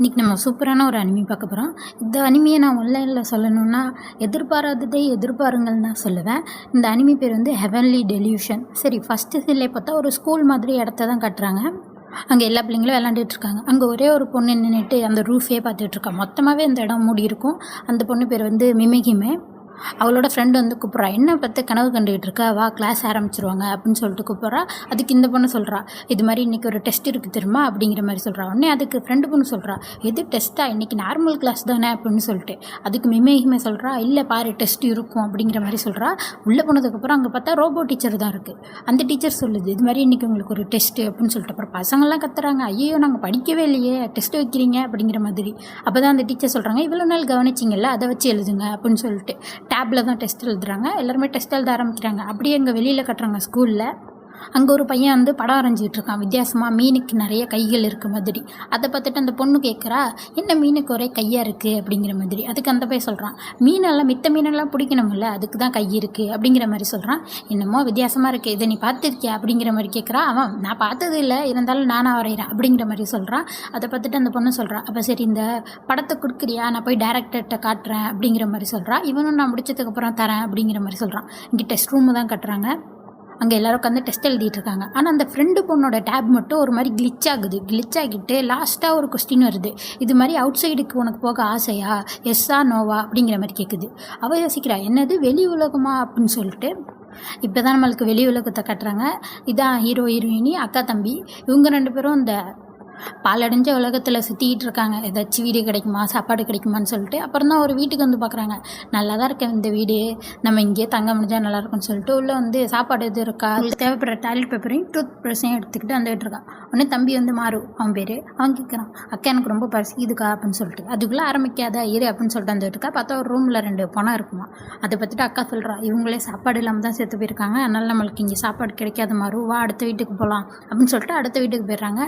இன்றைக்கி நம்ம சூப்பரான ஒரு அனிமி பார்க்க போகிறோம். இந்த அனிமியை நான் ஆன்லைனில் சொல்லணுன்னா எதிர்பாராததை எதிர்பாருங்கள்னு தான் சொல்லுவேன். இந்த அனிமி பேர் வந்து ஹெவன்லி டெலியூஷன். சரி, ஃபஸ்ட்டு சீன்லே பார்த்தா ஒரு ஸ்கூல் மாதிரி இடத்த தான் கட்டுறாங்க. அங்கே எல்லா பிள்ளைங்களும் விளாண்டுட்டு இருக்காங்க. அங்கே ஒரே ஒரு பொண்ணு நின்றுட்டு அந்த ரூஃபே பார்த்துட்ருக்கா. மொத்தமாகவே அந்த இடம் மூடி இருக்கும். அந்த பொண்ணு பேர் வந்து மிமிகிமே. அவளோட ஃப்ரெண்டு வந்து கூப்பிட்றா, என்ன பார்த்து கனவு கண்டுகிட்டு இருக்கா, வா கிளாஸ் ஆரம்பிச்சிருவாங்க அப்படின்னு சொல்லிட்டு கூப்பிட்றா. அதுக்கு இந்த பொண்ணு சொல்கிறா, இது மாதிரி இன்றைக்கி ஒரு டெஸ்ட் இருக்குது தெரியுமா அப்படிங்கிற மாதிரி சொல்கிறா. உடனே அதுக்கு ஃப்ரெண்டு பொண்ணு சொல்கிறா, எது டெஸ்ட்டா, இன்றைக்கி நார்மல் கிளாஸ் தானே அப்படின்னு சொல்லிட்டு. அதுக்கு மிமேகிமே சொல்கிறா, இல்லை பாரு டெஸ்ட் இருக்கும் அப்படிங்கிற மாதிரி சொல்கிறா. உள்ளே போனதுக்கப்புறம் அங்கே பார்த்தா ரோபோ டீச்சர் தான் இருக்குது. அந்த டீச்சர் சொல்லுது, இது மாதிரி இன்றைக்கி உங்களுக்கு ஒரு டெஸ்ட்டு அப்படின்னு சொல்லிட்டு. அப்புறம் பசங்கள்லாம் கத்துறாங்க, ஐயோ நாங்கள் படிக்கவே இல்லையே, டெஸ்ட்டு வைக்கிறீங்க அப்படிங்கிற மாதிரி. அப்போ தான் அந்த டீச்சர் சொல்கிறாங்க, இவ்வளோ நாள் கவனிச்சிங்கல்ல, அதை வச்சு எழுதுங்க அப்படின்னு சொல்லிட்டு. டேப்பில் தான் டெஸ்ட் எழுதுறாங்க. எல்லாருமே டெஸ்ட் எழுத ஆரம்பிக்கிறாங்க. அப்படியே அங்கே வெளியில் கட்டுறாங்க ஸ்கூலில். அங்கே ஒரு பையன் வந்து படம் வரைஞ்சிட்டு இருக்கான். வித்தியாசமாக மீனுக்கு நிறைய கைகள் இருக்க மாதிரி. அதை பார்த்துட்டு அந்த பொண்ணு கேட்குறா, என்ன மீனுக்கு ஒரே கையாக இருக்குது அப்படிங்கிற மாதிரி. அதுக்கு அந்த பையன் சொல்கிறான், மீனெல்லாம் மித்த மீனெல்லாம் பிடிக்கணும்ல, அதுக்கு தான் கை இருக்குது அப்படிங்கிற மாதிரி சொல்கிறான். என்னமோ வித்தியாசமாக இருக்குது, இதை நீ பார்த்துருக்கியா அப்படிங்கிற மாதிரி கேட்குறா. அவன் நான் பார்த்தது இல்லை, இருந்தாலும் நானாக வரைகிறேன் அப்படிங்கிற மாதிரி சொல்கிறான். அதை பார்த்துட்டு அந்த பொண்ணு சொல்கிறா, அப்போ சரி இந்த படத்தை கொடுக்குறியா, நான் போய் டேரக்டர்கிட்ட காட்டுறேன் அப்படிங்கிற மாதிரி சொல்கிறா. இவனும் நான் முடிச்சதுக்கப்புறம் தரேன் அப்படிங்கிற மாதிரி சொல்கிறான். இங்கே டெஸ்ட் ரூமு தான் கட்டுறாங்க. அங்கே எல்லோரும் உட்காந்து டெஸ்ட் எழுதிட்டு இருக்காங்க. ஆனால் அந்த ஃப்ரெண்டு பொண்ணோட டேப் மட்டும் ஒரு மாதிரி கிளிச் ஆகுது. கிளிச் ஆகிட்டு லாஸ்ட்டாக ஒரு கொஸ்டின் வருது, இது மாதிரி அவுட் சைடுக்கு உனக்கு போக ஆசையா, எஸ்ஸா நோவா அப்படிங்கிற மாதிரி கேட்குது. அவள் யோசிக்கிறா, என்னது வெளி உலகமா அப்படின்னு சொல்லிட்டு. இப்போ தான் நம்மளுக்கு வெளி உலகத்தை கட்டுறாங்க. இதான் ஹீரோ ஹீரோயினி, அக்கா தம்பி. இவங்க ரெண்டு பேரும் இந்த பாலடைஞ்ச உலகத்தில் சுற்றிக்கிட்டு இருக்காங்க. ஏதாச்சும் வீடு கிடைக்குமா, சாப்பாடு கிடைக்குமான்னு சொல்லிட்டு. அப்புறம் தான் ஒரு வீட்டுக்கு வந்து பார்க்குறாங்க. நல்லா தான் இருக்கேன் இந்த வீடு, நம்ம இங்கேயே தங்க முடிஞ்சால் நல்லாயிருக்கும்னு சொல்லிட்டு உள்ளே வந்து சாப்பாடு எது இருக்கா, தேவைப்படுற டாய்லெட் பேப்பரையும் டூத் ப்ரஷையும் எடுத்துக்கிட்டு வந்துட்டு இருக்கான். உடனே தம்பி வந்து மாறு அவன் பேர். அவன் கேட்குறான், அக்கா எனக்கு ரொம்ப பசிக்குதுக்கா அப்படின்னு சொல்லிட்டு. அதுக்குள்ளே ஆரம்பிக்காத இரு அப்படின்னு சொல்லிட்டு வந்துட்டு இருக்கா. பார்த்தா ஒரு ரூமில் 2 பணம் இருக்குமா. அதை பார்த்துட்டு அக்கா சொல்கிறா, இவங்களே சாப்பாடு இல்லாமல் தான் சேர்த்து போயிருக்காங்க, அதனால் நம்மளுக்கு இங்கே சாப்பாடு கிடைக்காத மாறு, வா அடுத்த வீட்டுக்கு போகலாம் அப்படின்னு சொல்லிட்டு அடுத்த வீட்டுக்கு போயிடுறாங்க.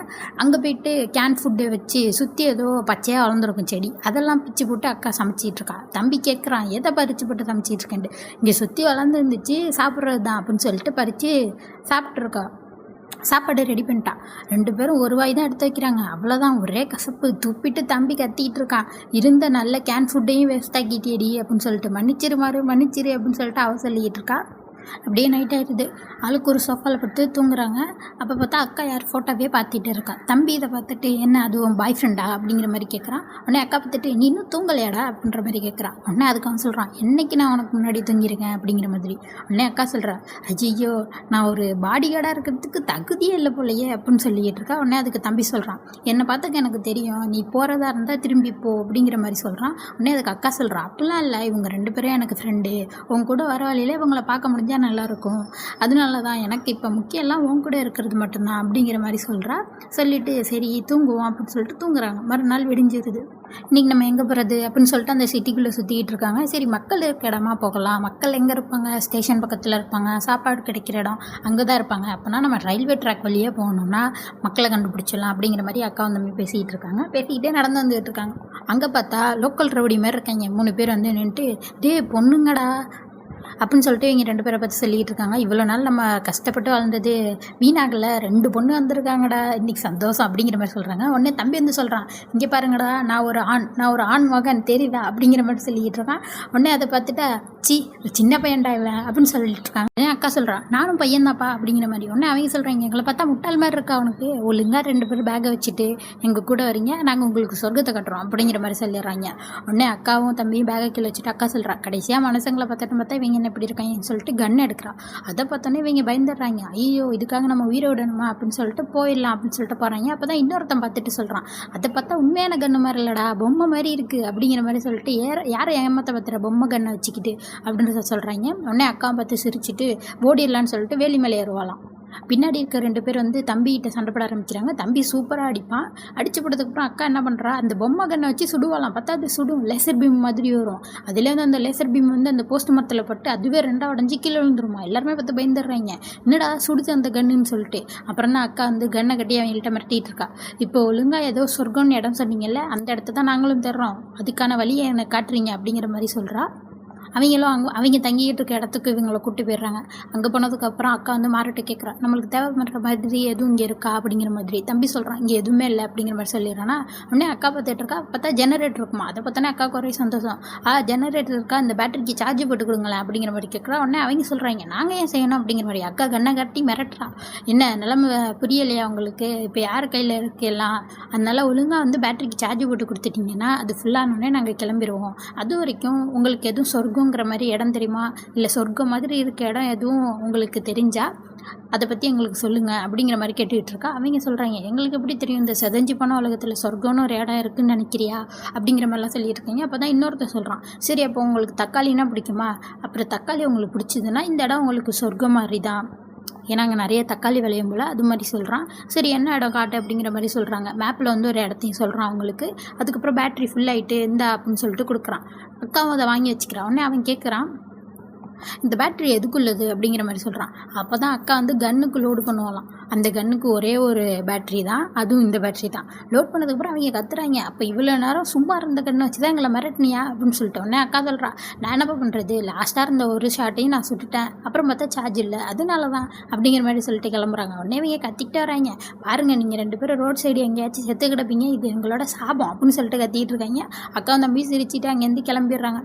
அங்கே போயிட்டு கேன் ஃபுட்டு வச்சு சுற்றி ஏதோ பச்சையாக வளர்ந்துருக்கும் செடி, அதெல்லாம் பிச்சு போட்டு அக்கா சமைச்சிட்ருக்கா. தம்பி கேட்குறான், எதை பறித்து போட்டு சமைச்சிட்ருக்கேன்ட்டு. இங்கே சுற்றி வளர்ந்துருந்துச்சு, சாப்பிட்றது தான் அப்படின்னு சொல்லிட்டு பறித்து சாப்பிட்ருக்கா. சாப்பாடு ரெடி பண்ணிட்டா. 2 பேரும் ஒரு வாய் தான் எடுத்து வைக்கிறாங்க. அவ்வளோதான், ஒரே கசப்பு. துப்பிட்டு தம்பி கத்திக்கிட்டு இருக்கான், இருந்த நல்ல கேன் ஃபுட்டையும் வேஸ்ட் ஆக்கிட்டேடி அப்படின்னு சொல்லிட்டு. மன்னிச்சிரு அப்படின்னு சொல்லிட்டு அவ சொல்லிக்கிட்டு இருக்கா. அப்படியே நைட் ஆகிடுது. ஆளுக்கு ஒரு சோஃபாவில் படுத்து தூங்குறாங்க. அப்போ பார்த்தா அக்கா யார் ஃபோட்டோவே பார்த்துட்டு இருக்கா. தம்பி இதை பார்த்துட்டு, என்ன அதுவும் பாய் ஃப்ரெண்டா அப்படிங்கிற மாதிரி கேட்குறான். உடனே அக்கா பார்த்துட்டு, நீ இன்னும் தூங்கலையாடா அப்படின்ற மாதிரி கேட்குறான். உடனே அதுக்கு அவன் சொல்கிறான், என்னைக்கு நான் உனக்கு முன்னாடி தூங்கியிருக்கேன் அப்படிங்கிற மாதிரி. உடனே அக்கா சொல்கிறா, ஐயோ நான் ஒரு பாடி கார்டாக இருக்கிறதுக்கு தகுதியே இல்லை போலையே அப்படின்னு சொல்லிக்கிட்டு இருக்கா. உடனே அதுக்கு தம்பி சொல்கிறான், என்னை பார்த்துக்க எனக்கு தெரியும், நீ போகிறதா இருந்தால் திரும்பி போ அப்படிங்கிற மாதிரி சொல்கிறான். உடனே அதுக்கு அக்கா சொல்கிறா, அப்படிலாம் இல்லை, இவங்க 2 பேரும் எனக்கு ஃப்ரெண்டு, உங்க கூட வர வழியில் இவங்களை பார்க்க முடிஞ்சா நல்லாயிருக்கும், அதனால தான் எனக்கு இப்போ முக்கியம் எல்லாம் உன் கூட இருக்கிறது மட்டும்தான் அப்படிங்கிற மாதிரி சொல்கிறா. சொல்லிவிட்டு சரி தூங்குவோம் அப்படின்னு சொல்லிட்டு தூங்குறாங்க. மறுநாள் விடிஞ்சிருது. இன்றைக்கி நம்ம எங்கே போகிறது அப்படின்னு சொல்லிட்டு அந்த சிட்டிக்குள்ளே சுற்றிக்கிட்டு இருக்காங்க. சரி மக்கள் இருக்க இடமா போகலாம். மக்கள் எங்கே இருப்பாங்க, ஸ்டேஷன் பக்கத்தில் இருப்பாங்க, சாப்பாடு கிடைக்கிற இடம் அங்கே தான் இருப்பாங்க. அப்போனா நம்ம ரயில்வே ட்ராக் வழியே போகணுன்னா மக்களை கண்டுபிடிச்சிடலாம் அப்படிங்கிற மாதிரி அக்கா வந்து பேசிக்கிட்டு இருக்காங்க. பேசிக்கிட்டே நடந்து வந்துட்டு இருக்காங்க. அங்கே பார்த்தா லோக்கல் ரவுடி மாதிரி இருக்காங்க 3 பேர் வந்து நின்றுட்டு, டே பொண்ணுங்கடா அப்படின்னு சொல்லிட்டு இவங்க 2 பேரை பற்றி சொல்லிக்கிட்டு இருக்காங்க. இவ்வளோ நாள் நம்ம கஷ்டப்பட்டு வாழ்ந்தது வீணாகலை, 2 பொண்ணு வந்திருக்காங்கடா, இன்றைக்கி சந்தோஷம் அப்படிங்கிற மாதிரி சொல்கிறாங்க. உடனே தம்பி வந்து சொல்கிறான், இங்கே பாருங்கடா, நான் ஒரு ஆண் மகன் தெரியுதா அப்படிங்கிற மாதிரி சொல்லிக்கிட்டு இருக்கான். உடனே அதை பார்த்துட்டா, சி சின்ன பையன்டா இவன் அப்படின்னு சொல்லிட்டு இருக்காங்க. உடனே அக்கா சொல்கிறான், நானும் பையன்தாப்பா அப்படிங்கிற மாதிரி. உடனே அவங்க சொல்கிறாங்க, எங்களை பார்த்தா முட்டாள் மாதிரி இருக்கா அவனுக்கு, ஒழுங்காக 2 பேர் பேக்கை வச்சுட்டு எங்கள் கூட வரீங்க, நாங்கள் உங்களுக்கு சொர்க்கத்தை கட்டுறோம் அப்படிங்கிற மாதிரி சொல்லிடுறாங்க. உடனே அக்காவும் தம்பியும் பேக்கை கீழே வச்சுட்டு அக்கா சொல்கிறா, கடைசியாக மனுஷங்களை பார்த்தா இவங்க எப்படி இருக்காங்கன்னு சொல்லிட்டு கன் எடுக்கிறான். அதை பார்த்தோன்னே இவங்க பயந்துடுறாங்க. ஐயோ இதுக்காக நம்ம உயிரை விடணுமா அப்படின்னு சொல்லிட்டு போயிடலாம் அப்படின்னு சொல்லிட்டு போகிறாங்க. அப்போ தான் இன்னொருத்தன் பார்த்துட்டு சொல்கிறான், அதை பார்த்தா உண்மையான கன்று மாதிரி இல்லைடா, பொம்மை மாதிரி இருக்குது அப்படிங்கிற மாதிரி சொல்லிட்டு யாரை ஏமாற்ற பார்த்துற பொம்மை கன்னை வச்சுக்கிட்டு அப்படின்னு சொல்கிறாங்க. உடனே அக்காவை பார்த்து சிரிச்சுட்டு ஓடிடலான்னு சொல்லிட்டு வேலி மேலே ஏறுவாளாம். பின்னாடி இருக்க 2 பேர் வந்து தம்பிகிட்ட சண்டை போட ஆரம்பிக்கிறாங்க. தம்பி சூப்பராக அடிப்பான். அடித்து போட்டதுக்கப்புறம் அக்கா என்ன பண்ணுறா, அந்த பொம்மை கண்ணை வச்சு சுடுவாலாம். பார்த்தா அது சுடும், லேசர் பீம் மாதிரி வரும். அதுலேருந்து அந்த லேசர் பீம் வந்து அந்த போஸ்ட் மரத்தில் பட்டு அதுவே 2ஆக உடஞ்சி கீழே விழுந்துருமா. எல்லாருமே பார்த்து பயந்துடுறாங்க, என்னடா சுடுச்சு அந்த கன்னுன்னு சொல்லிட்டு. அப்புறம் தான் அக்கா வந்து கன்னை கட்டி அவங்கள்ட்ட மிரட்டிகிட்டு இருக்கா. இப்போ ஒழுங்காக ஏதோ சொர்க்கம்னு இடம் சொன்னீங்கல்ல, அந்த இடத்த தான் நாங்களும் தர்றோம், அதுக்கான வழியை எனக்கு காட்டுறீங்க அப்படிங்கிற மாதிரி சொல்கிறா. அவங்களும் அவங்க தங்கிக்கிட்டு இருக்க இடத்துக்கு இவங்கள கூப்பிட்டு போயிடுறாங்க. அங்கே போனதுக்கப்புறம் அக்கா வந்து மாறிட்டு கேட்குறா, நம்மளுக்கு தேவைப்படுற மாதிரி எதுவும் இங்கே இருக்கா அப்படிங்கிற மாதிரி. தம்பி சொல்கிறான், இங்கே எதுவுமே இல்லை அப்படிங்கிற மாதிரி சொல்லிடுறான்னா, உடனே அக்கா பார்த்துட்டு இருக்கா. பார்த்தா ஜெனரேட்டர் இருக்குமா. அதை பார்த்தோன்னே அக்காவுக்கு ஒரே சந்தோஷம். ஜெனரேட்டர் இருக்கா, இந்த பேட்டரிக்கு சார்ஜ் போட்டு கொடுங்களேன் அப்படிங்கிற மாதிரி கேட்குறா. உடனே அவங்க சொல்கிறாங்க, நாங்கள் ஏன் செய்யணும் அப்படிங்கிற மாதிரி. அக்கா கண்ணை காட்டி மிரட்டுறா. என்ன நிலமை புரியலையா உங்களுக்கு? இப்போ யார் கையில் இருக்கலாம், அதனால ஒழுங்காக வந்து பேட்டரிக்கு சார்ஜ் போட்டு கொடுத்துட்டிங்கன்னா அது ஃபுல்லானோடனே நாங்கள் கிளம்பிடுவோம். அது வரைக்கும் உங்களுக்கு எதுவும் சொர்க்கங்கிற மாதிரி இடம் தெரியுமா, இல்லை சொர்க்கம் மாதிரி இருக்க இடம் எதுவும் உங்களுக்கு தெரிஞ்சால் அதை பற்றி எங்களுக்கு சொல்லுங்கள் அப்படிங்கிற மாதிரி கேட்டுக்கிட்டு இருக்கா. அவங்க சொல்கிறாங்க, எங்களுக்கு எப்படி தெரியும், இந்த செதஞ்சு போன உலகத்தில் சொர்க்கம்னு ஒரு இடம் இருக்குதுன்னு நினைக்கிறியா அப்படிங்கிற மாதிரிலாம் சொல்லிட்டு இருக்கீங்க. அப்போ தான் இன்னொருத்தர் சொல்கிறான், சரி அப்போ உங்களுக்கு தக்காளினா பிடிக்குமா, அப்புறம் தக்காளி உங்களுக்கு பிடிச்சதுன்னா இந்த இடம் உங்களுக்கு சொர்க்கம் மாதிரி தான், ஏன்னா அங்கே நிறைய தக்காளி விளையும் போல், அது மாதிரி சொல்கிறான். சரி என்ன இடம் காட்டு அப்படிங்கிற மாதிரி சொல்கிறாங்க. மேப்பில் வந்து ஒரு இடத்தையும் சொல்கிறான் அவங்களுக்கு. அதுக்கப்புறம் பேட்ரி ஃபுல் ஆகிட்டு இந்தா அப்படின்னு சொல்லிட்டு கொடுக்குறான். அக்காவும் அதை வாங்கி வச்சுக்கிறான். உடனே அவன் கேட்குறான், இந்த பேட்ரி எதுக்குள்ளது அப்படிங்கிற மாதிரி சொல்கிறான். அப்போ தான் அக்கா வந்து கன்னுக்கு லோடு பண்ணுவாங்களாம். அந்த கன்னுக்கு ஒரே ஒரு பேட்ரி தான், அதுவும் இந்த பேட்ரி தான். லோட் பண்ணதுக்கப்புறம் அவங்க கத்துறாங்க, அப்போ இவ்வளோ நேரம் சும்மா இருந்த கண்ணை வச்சு தான் எங்களை மிரட்டினியா அப்படின்னு சொல்லிட்டு. உடனே அக்கா சொல்கிறா, நான் என்னப்பா பண்ணுறது, லாஸ்ட்டாக இருந்த ஒரு ஷாட்டையும் நான் சுட்டுட்டேன், அப்புறம் பார்த்தா சார்ஜ் இல்லை, அதனால தான் அப்படிங்கிற மாதிரி சொல்லிட்டு கிளம்புறாங்க. உடனே இவங்க கத்திக்கிட்டே வராங்க, பாருங்கள் நீங்கள் 2 பேரும் ரோட் சைடு எங்கேயாச்சும் செத்து கிடப்பீங்க, இது எங்களோட சாபம் அப்படின்னு சொல்லிட்டு கத்திக்கிட்டு இருக்காங்க. அக்கா தம்பி சிரிச்சுட்டு அங்கேருந்து கிளம்பிடுறாங்க.